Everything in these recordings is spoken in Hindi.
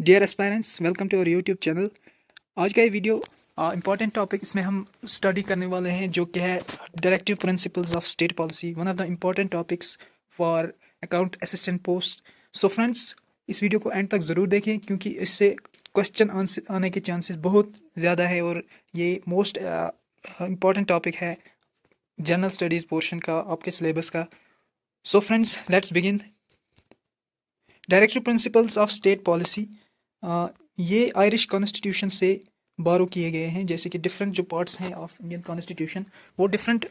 Dear aspirants, welcome to our YouTube channel. आज का ये वीडियो इंपॉर्टेंट टॉपिक इसमें हम स्टडी करने वाले हैं जो कि है directive principles of state policy, one of the important topics for account assistant post. So friends, इस वीडियो को एंड तक ज़रूर देखें क्योंकि इससे क्वेश्चन आने के चांसेस बहुत ज़्यादा है और ये मोस्ट इम्पॉर्टेंट टॉपिक है जनरल स्टडीज़ पोर्शन का, आपके सिलेबस का। So friends, let's begin. Directive principles of state policy ये आयरिश कॉन्स्टिट्यूशन से बारो किए गए हैं। जैसे कि डिफरेंट जो पार्ट्स हैं ऑफ इंडियन कॉन्स्टिट्यूशन वो डिफरेंट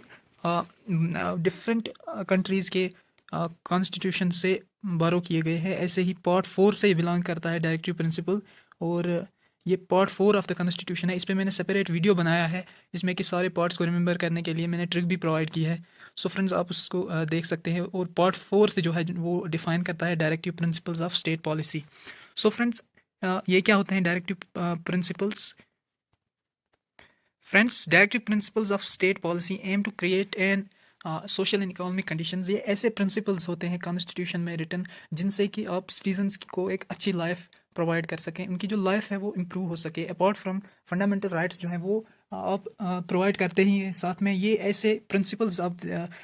कंट्रीज़ के कॉन्स्टिट्यूशन से बारो किए गए हैं। ऐसे ही पार्ट 4 से बिलोंग करता है डायरेक्टिव प्रिंसिपल, और ये पार्ट 4 ऑफ द कॉन्स्टिट्यूशन है। इस पर मैंने सेपरेट वीडियो बनाया है जिसमें कि सारे पार्ट्स को रिमेंबर करने के लिए मैंने ट्रिक भी प्रोवाइड की है। सो फ्रेंड्स, आप उसको देख सकते हैं। और पार्ट 4 से जो है वो डिफाइन करता है directive principles of state policy. So friends, ये क्या होते हैं directive principles? Friends, directive principles of state policy aim to create an social and economic conditions. ये ऐसे प्रिंसिपल्स होते हैं कॉन्स्टिट्यूशन में रिटन जिनसे कि आप सिटीजन्स को एक अच्छी लाइफ प्रोवाइड कर सकें, उनकी जो लाइफ है वो इम्प्रूव हो सके। अपार्ट फ्रॉम फंडामेंटल राइट्स जो हैं वो आप प्रोवाइड करते ही हैं, साथ में ये ऐसे प्रिंसिपल्स आप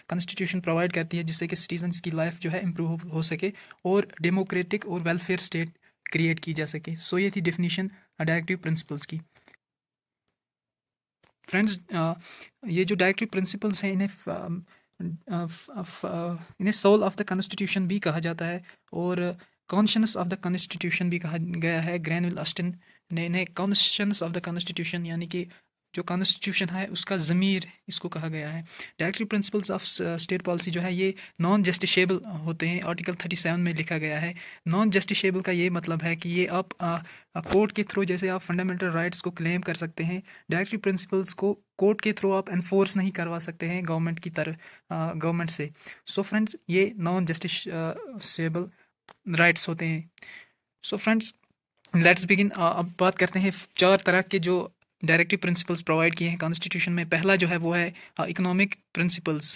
कॉन्स्टिट्यूशन प्रोवाइड करती है जिससे कि सिटीजन्स की लाइफ जो है इम्प्रूव हो सके और डेमोक्रेटिक और वेलफेयर स्टेट क्रिएट की जा सके। सो ये थी डेफिनेशन डायरेक्टिव प्रिंसिपल्स की। फ्रेंड्स, ये जो डायरेक्टिव प्रिंसिपल्स हैं इन्हें सोल ऑफ द कॉन्स्टिट्यूशन भी कहा जाता है और कॉन्शियस ऑफ द कॉन्स्टिट्यूशन भी कहा गया है। ग्रैनविल ऑस्टिन ने इन्हें कॉन्शियस ऑफ द कॉन्स्टिट्यूशन यानी कि जो कॉन्स्टिट्यूशन है उसका ज़मीर इसको कहा गया है। Directive principles of state policy जो है ये नॉन जस्टिशेबल होते हैं। आर्टिकल 37 में लिखा गया है। नॉन जस्टिशेबल का ये मतलब है कि ये आप कोर्ट के थ्रू, जैसे आप फंडामेंटल राइट्स को क्लेम कर सकते हैं, डायरेक्टिव प्रिंसिपल्स को कोर्ट के थ्रू आप एनफोर्स नहीं करवा सकते हैं गवर्नमेंट की तरफ, गवर्नमेंट से। सो फ्रेंड्स, ये नॉन जस्टिशेबल राइट्स होते हैं। So friends, let's begin. अब बात करते हैं 4 तरह के जो डायरेक्टिव प्रिंसिपल्स प्रोवाइड किए हैं कॉन्स्टिट्यूशन में। पहला जो है वो है इकोनॉमिक प्रिंसिपल्स।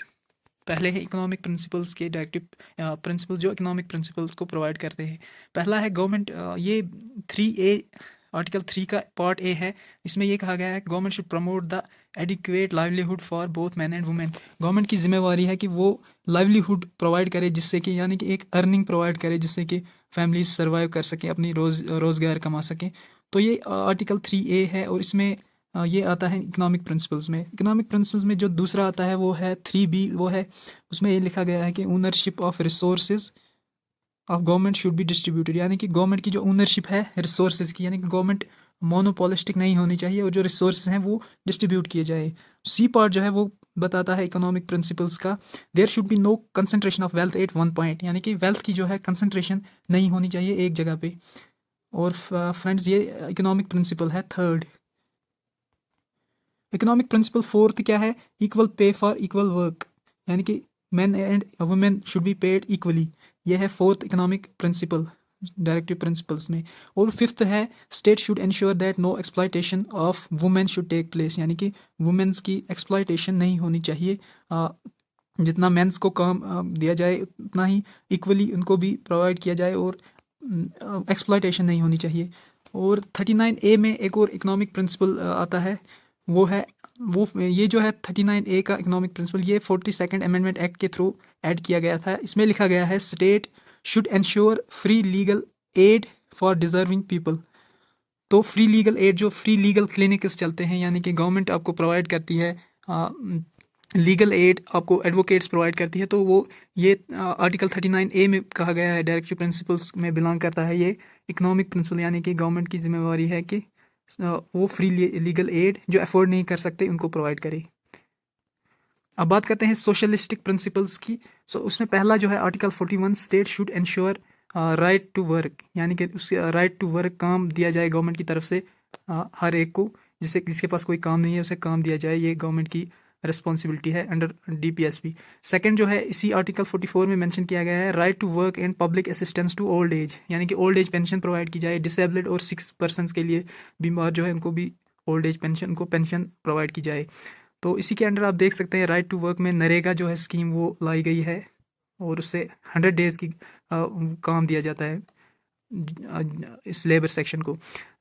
पहले है इकोनॉमिक प्रिंसिपल्स के डायरेक्टिव प्रिंसिपल जो इकोनॉमिक प्रिंसिपल्स को प्रोवाइड करते हैं। पहला है गवर्नमेंट, ये 3A, आर्टिकल 3 का पार्ट ए है। इसमें ये कहा गया है government should promote the adequate livelihood for both man and women. Government की जिम्मेवारी है कि वो लाइवलीहुड प्रोवाइड करे, जिससे कि यानी कि एक अर्निंग प्रोवाइड करे जिससे कि फैमिलीज सर्वाइव कर सकें, अपनी रोज़गार कमा सकें। तो ये आर्टिकल 3A है और इसमें ये आता है इकोनॉमिक प्रिंसिपल्स में। इकोनॉमिक प्रिंसिपल्स में जो दूसरा आता है वो है 3B, वो है उसमें ये लिखा गया है कि ownership of resources of government should be distributed, यानी कि गवर्नमेंट की जो ओनरशिप है रिसोर्सेज की, यानी कि गवर्नमेंट मोनोपोलिस्टिक नहीं होनी चाहिए और जो रिसोर्सेज हैं वो डिस्ट्रीब्यूट किए जाए। सी पार्ट जो है वो बताता है इकोनॉमिक प्रिंसिपल्स का, there should be no concentration of wealth at one point, यानी कि वेल्थ की जो है कंसंट्रेशन नहीं होनी चाहिए एक जगह पे। और फ्रेंड्स, ये इकोनॉमिक प्रिंसिपल है थर्ड। इकोनॉमिक प्रिंसिपल फोर्थ क्या है? Equal pay for equal work, यानी कि men and women should be paid equally. यह है fourth economic principle directive principles में। और फिफ्थ है state should ensure that no exploitation of women should take place, यानी कि वुमेन्स की एक्सप्लॉयटेशन नहीं होनी चाहिए। जितना मेंस को काम दिया जाए उतना ही इक्वली उनको भी प्रोवाइड किया जाए और एक्सप्लॉयटेशन नहीं होनी चाहिए। और 39A में एक और इकोनॉमिक प्रिंसिपल आता है, वो है ये जो है 39A का इकोनॉमिक प्रिंसिपल, ये 42nd अमेंडमेंट एक्ट के थ्रू ऐड किया गया था। इसमें लिखा गया है state should ensure free legal aid for deserving people. तो फ्री लीगल एड, जो फ्री लीगल क्लिनिक्स चलते हैं, यानी कि गवर्नमेंट आपको प्रोवाइड करती है लीगल एड, आपको एडवोकेट्स प्रोवाइड करती है, तो वो ये आर्टिकल 39A में कहा गया है डायरेक्टिव प्रिंसिपल्स में बिलोंग करता है ये इकोनॉमिक प्रिंसिपल, यानी कि गवर्नमेंट की जिम्मेवारी है कि वो फ्री लीगल एड जो अफोर्ड नहीं कर सकते उनको प्रोवाइड करे। अब बात करते हैं सोशलिस्टिक प्रिंसिपल्स की। सो उसमें पहला जो है article 41, state should ensure right to work, यानी कि उसके राइट टू वर्क, काम दिया जाए गवर्नमेंट की तरफ से हर एक को, जिसके पास कोई काम नहीं है उसे काम दिया जाए। ये गवर्नमेंट की रिस्पॉन्सिबिलिटी है अंडर DPSP। सेकंड जो है इसी आर्टिकल 44 में मेंशन किया गया है right to work and public assistance to old age, यानी कि ओल्ड एज पेंशन प्रोवाइड की जाए। डिसेबल्ड और 6 पर्सनस के लिए बीमार जो है उनको भी ओल्ड एज पेंशन, उनको पेंशन प्रोवाइड की जाए। तो इसी के अंडर आप देख सकते हैं राइट टू वर्क में नरेगा जो है स्कीम वो लाई गई है और उससे 100 डेज़ की काम दिया जाता है। इस लेबर सेक्शन को।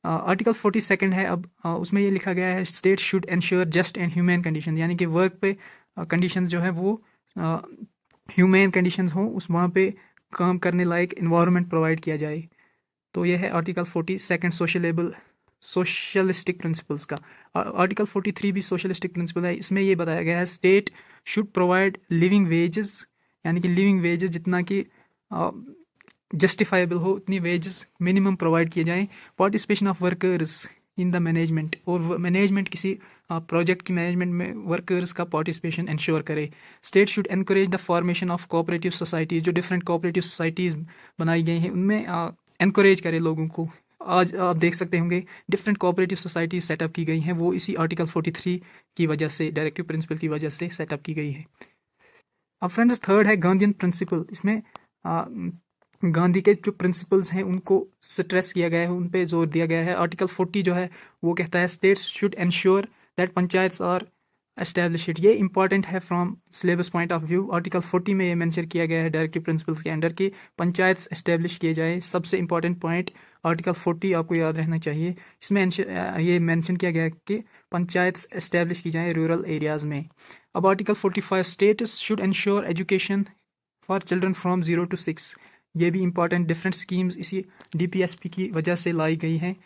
आर्टिकल 42 है, अब उसमें ये लिखा गया है state should ensure just and human condition, यानी कि वर्क पे कंडीशन जो है वो ह्यूमैन कंडीशंस हों, उस वहाँ पे काम करने लायक इन्वायरमेंट प्रोवाइड किया जाए। तो यह है आर्टिकल 42 सोशलिस्टिक प्रिंसिपल्स का। आर्टिकल 43 भी सोशलिस्टिक प्रिंसिपल है। इसमें ये बताया गया है state should provide living wages, यानी कि लिविंग वेजेस जितना कि जस्टिफाइबल हो उतनी वेजेस मिनिमम प्रोवाइड किए जाएं। Participation of workers in the management, और मैनेजमेंट किसी प्रोजेक्ट की मैनेजमेंट में वर्कर्स का पार्टिसिपेशन इंश्योर करे। State should encourage the formation of cooperative societies, जो डिफरेंट कोऑपरेटिव सोसाइटीज़ बनाई गई हैं उनमें एनकरेज करे लोगों को। आज आप देख सकते होंगे डिफरेंट कोऑपरेटिव सोसाइटीज़ सेटअप की गई हैं, वो इसी आर्टिकल 43 की वजह से, डायरेक्टिव प्रिंसिपल की वजह से सेटअप की गई है। अब फ्रेंड्स थर्ड है गांधीयन प्रिंसिपल। इसमें गांधी के जो प्रिंसिपल्स हैं उनको स्ट्रेस किया गया है, उन पे जोर दिया गया है। आर्टिकल 40 जो है वो कहता है states should ensure that panchayats are established. ये इंपॉर्टेंट है from syllabus point of view. Article 40 में ये मेंशन किया गया है डायरेक्टिव प्रिंसिपल्स के अंडर कि पंचायत्स एस्टेब्लिश किए जाए। सबसे इंपॉर्टेंट पॉइंट आर्टिकल 40 आपको याद रहना चाहिए। इसमें ये मेंशन किया गया है कि पंचायत्स एस्टेब्लिश की जाएँ रूरल एरियाज़ में। अब article 45 states should ensure education for children from 0 to 6। ये भी इंपॉर्टेंट डिफरेंट स्कीम्स इसी DPSP की वजह से लाई गई हैं।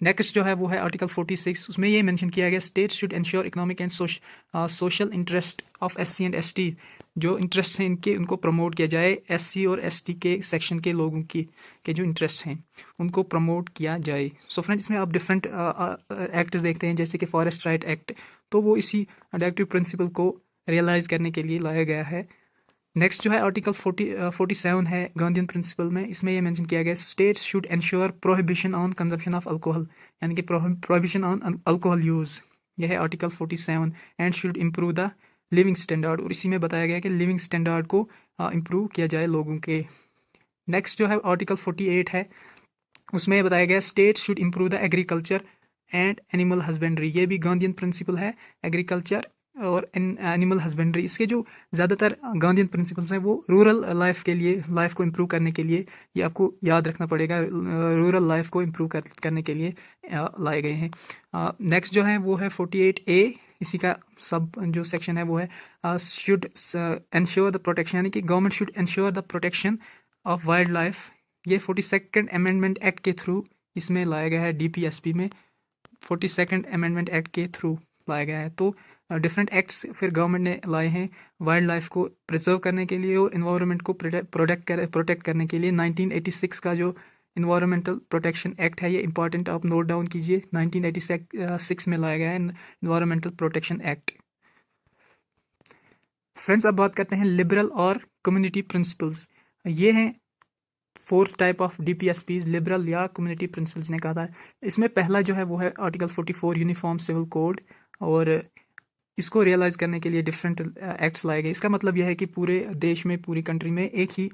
नेक्स्ट जो है वो है आर्टिकल 46। उसमें ये मेंशन किया गया states should ensure economic and social interest of SC and ST, जो इंटरेस्ट हैं इनके उनको प्रमोट किया जाए। SC और ST के सेक्शन के लोगों की के जो इंटरेस्ट हैं उनको प्रमोट किया जाए। सो फ्रेंड्स इसमें आप डिफरेंट एक्ट्स देखते हैं जैसे कि फॉरेस्ट राइट एक्ट, तो वो इसी डायरेक्टिव प्रिंसिपल को रियलाइज़ करने के लिए लाया गया है। नेक्स्ट जो है आर्टिकल 47 है गांधीयन प्रिंसिपल में। इसमें यह मेंशन किया गया states should ensure prohibition on consumption of alcohol, यानी कि प्रोहिबिशन ऑन अल्कोहल यूज़। यह है article 47 and should improve the living standard, और इसी में बताया गया कि लिविंग स्टैंडर्ड को इम्प्रूव किया जाए लोगों के। नेक्स्ट जो है आर्टिकल 48 है, उसमें बताया गया states should improve the agriculture and animal husbandry. ये भी गांधीयन प्रिंसिपल है, एग्रीकल्चर और एनिमल हस्बेंड्री। इसके जो ज़्यादातर गांधीयन प्रिंसिपल्स हैं वो रूरल लाइफ के लिए, लाइफ को इम्प्रूव करने के लिए, ये आपको याद रखना पड़ेगा, रूरल लाइफ को इम्प्रूव करने के लिए लाए गए हैं। नेक्स्ट जो है वो है 48A। इसी का सब जो सेक्शन है वो है शुड इंश्योर द प्रोटेक्शन, यानी कि government should ensure the protection of wild life. ये 42nd अमेंडमेंट एक्ट के थ्रू इसमें लाया गया है। DPSP में 42nd अमेंडमेंट एक्ट के थ्रू लाया गया है। तो डिफरेंट एक्ट्स फिर गवर्नमेंट ने लाए हैं वाइल्ड लाइफ को प्रिजर्व करने के लिए और इन्वायरमेंट को प्रोटेक्ट करने के लिए। 1986 का जो इन्वायरमेंटल प्रोटेक्शन एक्ट है ये इंपॉर्टेंट, आप नोट डाउन कीजिए। 1986 में लाया गया है इन्वायरमेंटल प्रोटेक्शन एक्ट। फ्रेंड्स अब बात करते हैं लिबरल और कम्युनिटी प्रिंसिपल्स। ये हैं 4th type of DPSPs, liberal या कम्युनिटी प्रिंसिपल्स ने कहा था। इसमें पहला जो है वो है आर्टिकल 44 यूनिफॉर्म सिविल कोड, और इसको रियलाइज़ करने के लिए डिफरेंट एक्ट्स लाए गए। इसका मतलब यह है कि पूरे देश में, पूरी कंट्री में एक ही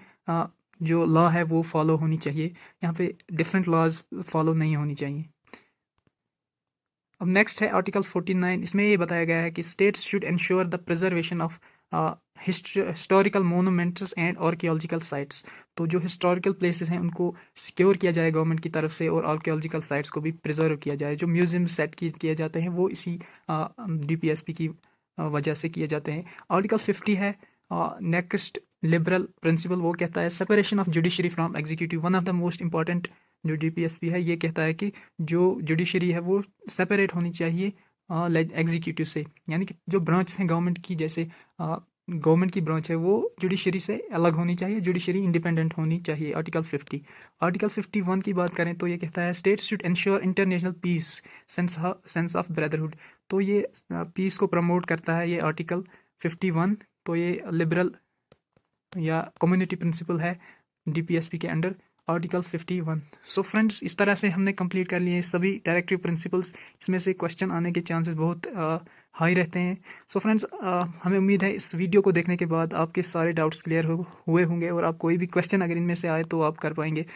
जो लॉ है वो फॉलो होनी चाहिए, यहाँ पे डिफरेंट लॉज फॉलो नहीं होनी चाहिए। अब नेक्स्ट है आर्टिकल 49। इसमें ये बताया गया है कि states should ensure the preservation of historical monuments and archaeological sites. तो जो हिस्टोरिकल प्लेसेस हैं उनको सिक्योर किया जाए गवर्नमेंट की तरफ से, और आर्कियोलॉजिकल साइट्स को भी प्रिजर्व किया जाए। जो म्यूजियम सेट किए जाते हैं वो इसी DPSP की वजह से किए जाते हैं। आर्टिकल 50 है नेक्स्ट लिबरल प्रिंसिपल, वो कहता है separation of judiciary from executive. One of the most important जो DPSP है ये कहता है कि जो जुडिशरी है वो सेपरेट होनी चाहिए एग्जीक्यूटिव से, यानी कि जो ब्रांच हैं गवर्नमेंट की, जैसे गवर्नमेंट की ब्रांच है वो जुडिशरी से अलग होनी चाहिए, जुडिशरी इंडिपेंडेंट होनी चाहिए। आर्टिकल 50। आर्टिकल 51 की बात करें तो ये कहता है states should ensure international peace, sense of brotherhood. तो ये पीस को प्रमोट करता है ये आर्टिकल 51। तो ये लिबरल या कम्युनिटी प्रिंसिपल है DPSP के अंडर, आर्टिकल 51। सो फ्रेंड्स इस तरह से हमने कंप्लीट कर लिए सभी डायरेक्टिव प्रिंसिपल्स। इसमें से क्वेश्चन आने के चांसेस बहुत हाई रहते हैं। सो फ्रेंड्स हमें उम्मीद है इस वीडियो को देखने के बाद आपके सारे डाउट्स क्लियर हुए होंगे, और आप कोई भी क्वेश्चन अगर इनमें से आए तो आप कर पाएंगे।